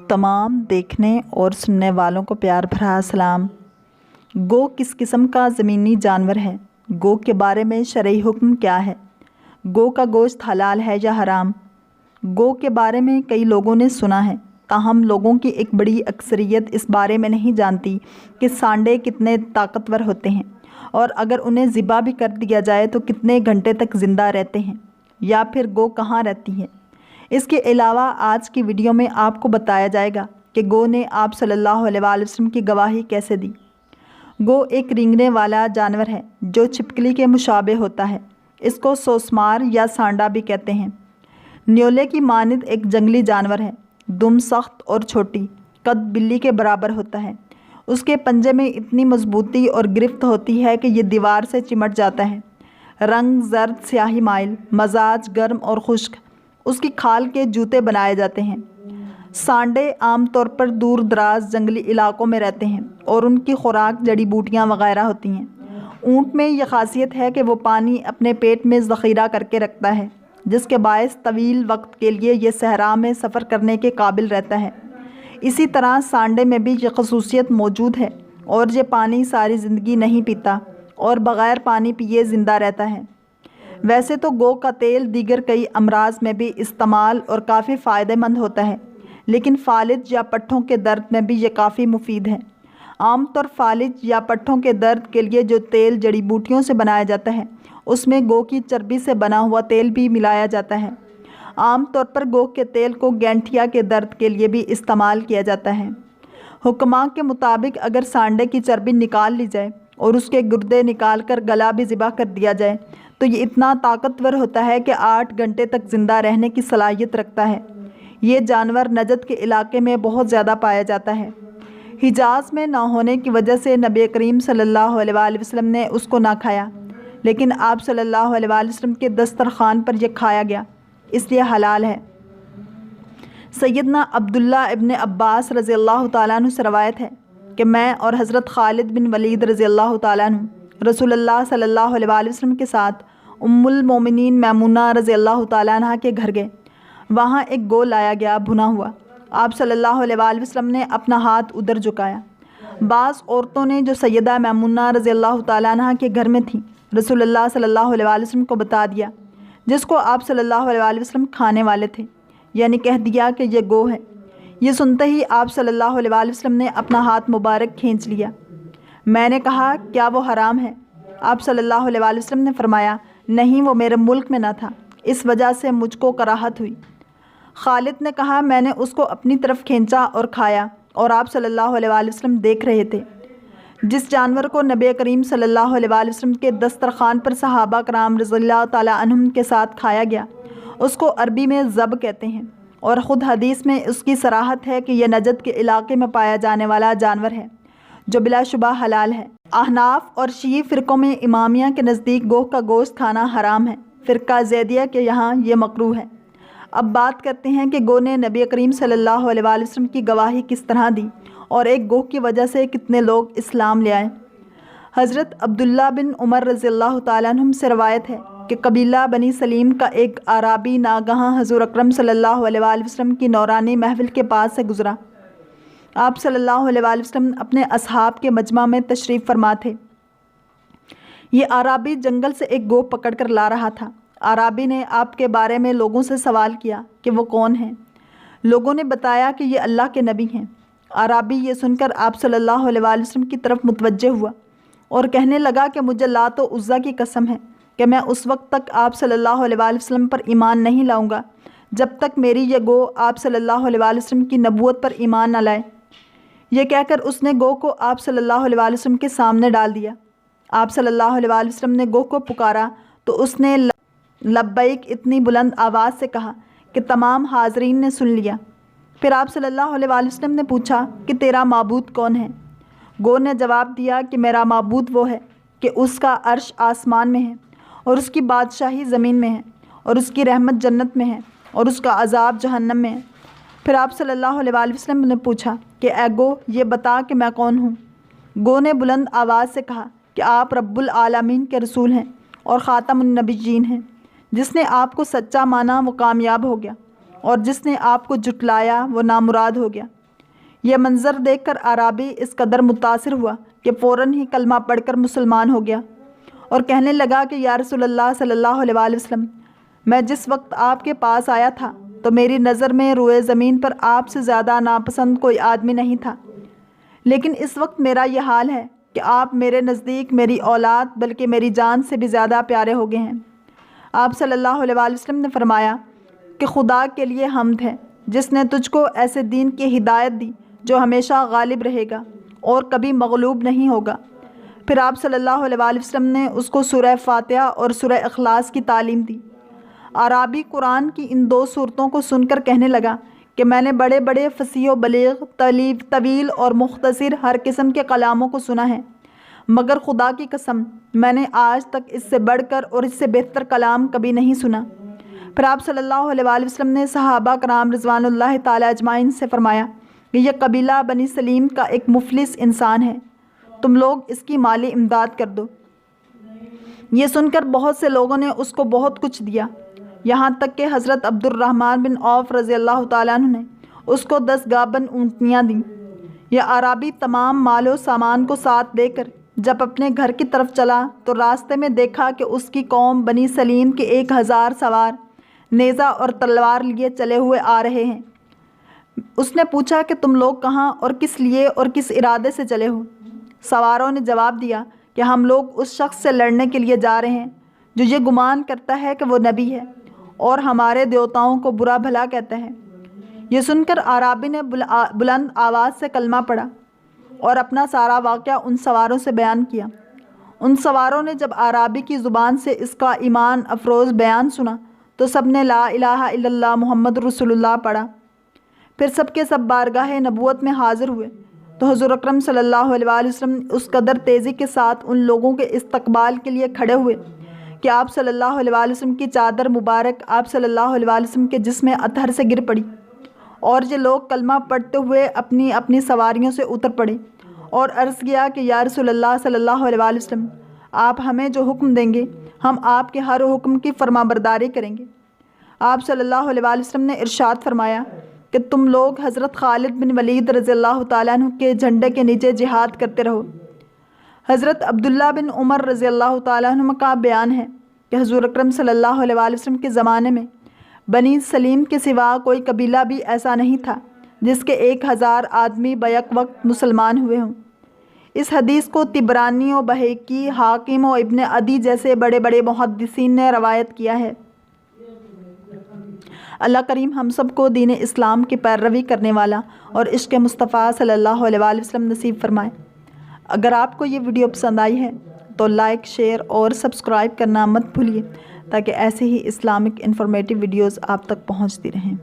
تمام دیکھنے اور سننے والوں کو پیار بھرا سلام۔ گو کس قسم کا زمینی جانور ہے؟ گو کے بارے میں شرعی حکم کیا ہے؟ گو کا گوشت حلال ہے یا حرام؟ گو کے بارے میں کئی لوگوں نے سنا ہے، تاہم لوگوں کی ایک بڑی اکثریت اس بارے میں نہیں جانتی کہ سانڈے کتنے طاقتور ہوتے ہیں اور اگر انہیں ذبح بھی کر دیا جائے تو کتنے گھنٹے تک زندہ رہتے ہیں، یا پھر گو کہاں رہتی ہے۔ اس کے علاوہ آج کی ویڈیو میں آپ کو بتایا جائے گا کہ گو نے آپ صلی اللہ علیہ وآلہ وسلم کی گواہی کیسے دی۔ گو ایک رینگنے والا جانور ہے جو چھپکلی کے مشابہ ہوتا ہے۔ اس کو سوسمار یا سانڈا بھی کہتے ہیں۔ نیولے کی مانند ایک جنگلی جانور ہے۔ دم سخت اور چھوٹی، قد بلی کے برابر ہوتا ہے۔ اس کے پنجے میں اتنی مضبوطی اور گرفت ہوتی ہے کہ یہ دیوار سے چمٹ جاتا ہے۔ رنگ زرد سیاہی مائل، مزاج گرم اور خشک، اس کی کھال کے جوتے بنائے جاتے ہیں۔ سانڈے عام طور پر دور دراز جنگلی علاقوں میں رہتے ہیں اور ان کی خوراک جڑی بوٹیاں وغیرہ ہوتی ہیں۔ اونٹ میں یہ خاصیت ہے کہ وہ پانی اپنے پیٹ میں ذخیرہ کر کے رکھتا ہے، جس کے باعث طویل وقت کے لیے یہ صحرا میں سفر کرنے کے قابل رہتا ہے۔ اسی طرح سانڈے میں بھی یہ خصوصیت موجود ہے اور یہ پانی ساری زندگی نہیں پیتا اور بغیر پانی پیے زندہ رہتا ہے۔ ویسے تو گو کا تیل دیگر کئی امراض میں بھی استعمال اور کافی فائدہ مند ہوتا ہے، لیکن فالج یا پٹھوں کے درد میں بھی یہ کافی مفید ہے۔ عام طور فالج یا پٹھوں کے درد کے لیے جو تیل جڑی بوٹیوں سے بنایا جاتا ہے، اس میں گو کی چربی سے بنا ہوا تیل بھی ملایا جاتا ہے۔ عام طور پر گو کے تیل کو گینٹھیا کے درد کے لیے بھی استعمال کیا جاتا ہے۔ حکماء کے مطابق اگر سانڈے کی چربی نکال لی جائے اور اس کے گردے نکال کر گلا بھی ذبح کر دیا جائے تو یہ اتنا طاقتور ہوتا ہے کہ 8 گھنٹے تک زندہ رہنے کی صلاحیت رکھتا ہے۔ یہ جانور نجد کے علاقے میں بہت زیادہ پایا جاتا ہے۔ حجاز میں نہ ہونے کی وجہ سے نبی کریم صلی اللہ علیہ وآلہ وسلم نے اس کو نہ کھایا، لیکن آپ صلی اللہ علیہ وآلہ وسلم کے دسترخوان پر یہ کھایا گیا، اس لیے حلال ہے۔ سیدنا عبداللہ ابن عباس رضی اللہ تعالیٰ عنہ سے روایت ہے کہ میں اور حضرت خالد بن ولید رضی اللہ تعالیٰ عنہ رسول اللہ صلی اللہ علیہ وآلہ وسلم کے ساتھ ام المومنین میمونہ رضی اللہ تعالیٰ عنہ کے گھر گئے۔ وہاں ایک گو لایا گیا بھنا ہوا۔ آپ صلی اللہ علیہ وآلہ وسلم نے اپنا ہاتھ ادھر جھکایا۔ بعض عورتوں نے جو سیدہ میمونہ رضی اللہ تعالیٰ عنہ کے گھر میں تھیں رسول اللہ صلی اللہ علیہ وآلہ وسلم کو بتا دیا، جس کو آپ صلی اللہ علیہ وآلہ وسلم کھانے والے تھے، یعنی کہہ دیا کہ یہ گو ہے۔ یہ سنتے ہی آپ صلی اللہ علیہ وآلہ وسلم نے اپنا ہاتھ مبارک کھینچ لیا۔ میں نے کہا کیا وہ حرام ہے؟ آپ صلی اللہ علیہ وآلہ وسلم نے فرمایا نہیں، وہ میرے ملک میں نہ تھا، اس وجہ سے مجھ کو کراہت ہوئی۔ خالد نے کہا میں نے اس کو اپنی طرف کھینچا اور کھایا اور آپ صلی اللہ علیہ وآلہ وسلم دیکھ رہے تھے۔ جس جانور کو نبی کریم صلی اللہ علیہ وآلہ وسلم کے دسترخوان پر صحابہ کرام رضی اللہ تعالیٰ عنہم کے ساتھ کھایا گیا، اس کو عربی میں ذب کہتے ہیں، اور خود حدیث میں اس کی صراحت ہے کہ یہ نجد کے علاقے میں پایا جانے والا جانور ہے جو بلا شبہ حلال ہے۔ احناف اور شیعی فرقوں میں امامیہ کے نزدیک گوہ کا گوشت کھانا حرام ہے، فرقہ زیدیہ کے یہاں یہ مکروہ ہے۔ اب بات کرتے ہیں کہ گو نے نبی کریم صلی اللہ علیہ وآلہ وسلم کی گواہی کس طرح دی اور ایک گوہ کی وجہ سے کتنے لوگ اسلام لے آئے۔ حضرت عبداللہ بن عمر رضی اللہ تعالیٰ عنہم سے روایت ہے کہ قبیلہ بنی سلیم کا ایک اعرابی ناگہاں حضور اکرم صلی اللہ علیہ وآلہ وسلم کی نورانی محفل کے پاس سے گزرا۔ آپ صلی اللہ علیہ وآلہ وسلم اپنے اصحاب کے مجمع میں تشریف فرما تھے۔ یہ اعرابی جنگل سے ایک گو پکڑ کر لا رہا تھا۔ اعرابی نے آپ کے بارے میں لوگوں سے سوال کیا کہ وہ کون ہیں؟ لوگوں نے بتایا کہ یہ اللہ کے نبی ہیں۔ اعرابی یہ سن کر آپ صلی اللہ علیہ وآلہ وسلم کی طرف متوجہ ہوا اور کہنے لگا کہ مجھے لات و عزیٰ کی قسم ہے کہ میں اس وقت تک آپ صلی اللہ علیہ وآلہ وسلم پر ایمان نہیں لاؤں گا جب تک میری یہ گو آپ صلی اللہ علیہ وآلہ وسلم کی نبوت پر ایمان نہ لائے۔ یہ کہہ کر اس نے گو کو آپ صلی اللہ علیہ وآلہ وسلم کے سامنے ڈال دیا۔ آپ صلی اللہ علیہ وآلہ وسلم نے گو کو پکارا تو اس نے لبیک اتنی بلند آواز سے کہا کہ تمام حاضرین نے سن لیا۔ پھر آپ صلی اللہ علیہ وآلہ وسلم نے پوچھا کہ تیرا معبود کون ہے؟ گو نے جواب دیا کہ میرا معبود وہ ہے کہ اس کا عرش آسمان میں ہے اور اس کی بادشاہی زمین میں ہے اور اس کی رحمت جنت میں ہے اور اس کا عذاب جہنم میں ہے۔ پھر آپ صلی اللہ علیہ وآلہ وسلم نے پوچھا کہ اے گو یہ بتا کہ میں کون ہوں؟ گو نے بلند آواز سے کہا کہ آپ رب العالمین کے رسول ہیں اور خاتم النبیین ہیں۔ جس نے آپ کو سچا مانا وہ کامیاب ہو گیا۔ اور جس نے آپ کو جھٹلایا وہ نامراد ہو گیا۔ یہ منظر دیکھ کر اعرابی اس قدر متاثر ہوا کہ فوراً ہی کلمہ پڑھ کر مسلمان ہو گیا اور کہنے لگا کہ یا رسول اللہ صلی اللہ علیہ وآلہ وسلم، میں جس وقت آپ کے پاس آیا تھا تو میری نظر میں روئے زمین پر آپ سے زیادہ ناپسند کوئی آدمی نہیں تھا، لیکن اس وقت میرا یہ حال ہے کہ آپ میرے نزدیک میری اولاد بلکہ میری جان سے بھی زیادہ پیارے ہو گئے ہیں۔ آپ صلی اللہ علیہ وآلہ وسلم نے فرمایا کہ خدا کے لیے حمد ہے جس نے تجھ کو ایسے دین کی ہدایت دی جو ہمیشہ غالب رہے گا اور کبھی مغلوب نہیں ہوگا۔ پھر آپ صلی اللہ علیہ وآلہ وسلم نے اس کو سورہ فاتحہ اور سورہ اخلاص کی تعلیم دی۔ اعرابی قرآن کی ان 2 صورتوں کو سن کر کہنے لگا کہ میں نے بڑے بڑے فصیح و بلیغ، طویل اور مختصر ہر قسم کے کلاموں کو سنا ہے، مگر خدا کی قسم میں نے آج تک اس سے بڑھ کر اور اس سے بہتر کلام کبھی نہیں سنا۔ پھر آپ صلی اللہ علیہ وآلہ وسلم نے صحابہ کرام رضوان اللہ تعالی اجمعین سے فرمایا کہ یہ قبیلہ بنی سلیم کا ایک مفلس انسان ہے، تم لوگ اس کی مالی امداد کر دو۔ یہ سن کر بہت سے لوگوں نے اس کو بہت کچھ دیا، یہاں تک کہ حضرت عبد الرحمن بن عوف رضی اللہ تعالیٰ عنہ نے اس کو 10 گابن اونٹنیاں دیں۔ یہ اعرابی تمام مال و سامان کو ساتھ دے کر جب اپنے گھر کی طرف چلا تو راستے میں دیکھا کہ اس کی قوم بنی سلیم کے 1000 سوار نیزہ اور تلوار لیے چلے ہوئے آ رہے ہیں۔ اس نے پوچھا کہ تم لوگ کہاں اور کس لیے اور کس ارادے سے چلے ہو؟ سواروں نے جواب دیا کہ ہم لوگ اس شخص سے لڑنے کے لیے جا رہے ہیں جو یہ گمان کرتا ہے کہ وہ نبی ہے اور ہمارے دیوتاؤں کو برا بھلا کہتا ہے۔ یہ سن کر اعرابی نے بلند آواز سے کلمہ پڑھا اور اپنا سارا واقعہ ان سواروں سے بیان کیا۔ ان سواروں نے جب اعرابی کی زبان سے اس کا ایمان افروز بیان سنا تو سب نے لا الہ الا اللہ محمد رسول اللہ پڑھا۔ پھر سب کے سب بارگاہ نبوت میں حاضر ہوئے تو حضور اکرم صلی اللہ علیہ وآلہ وسلم اس قدر تیزی کے ساتھ ان لوگوں کے استقبال کے لیے کھڑے ہوئے کہ آپ صلی اللہ علیہ وآلہ وسلم کی چادر مبارک آپ صلی اللہ علیہ وآلہ وسلم کے جسم اطہر سے گر پڑی، اور یہ لوگ کلمہ پڑھتے ہوئے اپنی اپنی سواریوں سے اتر پڑے اور عرض کیا کہ یا رسول اللہ صلی اللہ علیہ وآلہ وسلم، آپ ہمیں جو حکم دیں گے ہم آپ کے ہر حکم کی فرما برداری کریں گے۔ آپ صلی اللہ علیہ وآلہ وسلم نے ارشاد فرمایا کہ تم لوگ حضرت خالد بن ولید رضی اللہ تعالیٰ عنہ کے جھنڈے کے نیچے جہاد کرتے رہو۔ حضرت عبداللہ بن عمر رضی اللہ تعالیٰ عنہ کا بیان ہے کہ حضور اکرم صلی اللہ علیہ وآلہ وسلم کے زمانے میں بنی سلیم کے سوا کوئی قبیلہ بھی ایسا نہیں تھا جس کے 1000 آدمی بیک وقت مسلمان ہوئے ہوں۔ اس حدیث کو طبرانی و بہقی، حاکم و ابن عدی جیسے بڑے بڑے محدثین نے روایت کیا ہے۔ اللہ کریم ہم سب کو دین اسلام کی پیروی کرنے والا اور عشق مصطفیٰ صلی اللہ علیہ وآلہ وسلم نصیب فرمائے۔ اگر آپ کو یہ ویڈیو پسند آئی ہے تو لائک، شیئر اور سبسکرائب کرنا مت بھولیے تاکہ ایسے ہی اسلامک انفارمیٹیو ویڈیوز آپ تک پہنچتی رہیں۔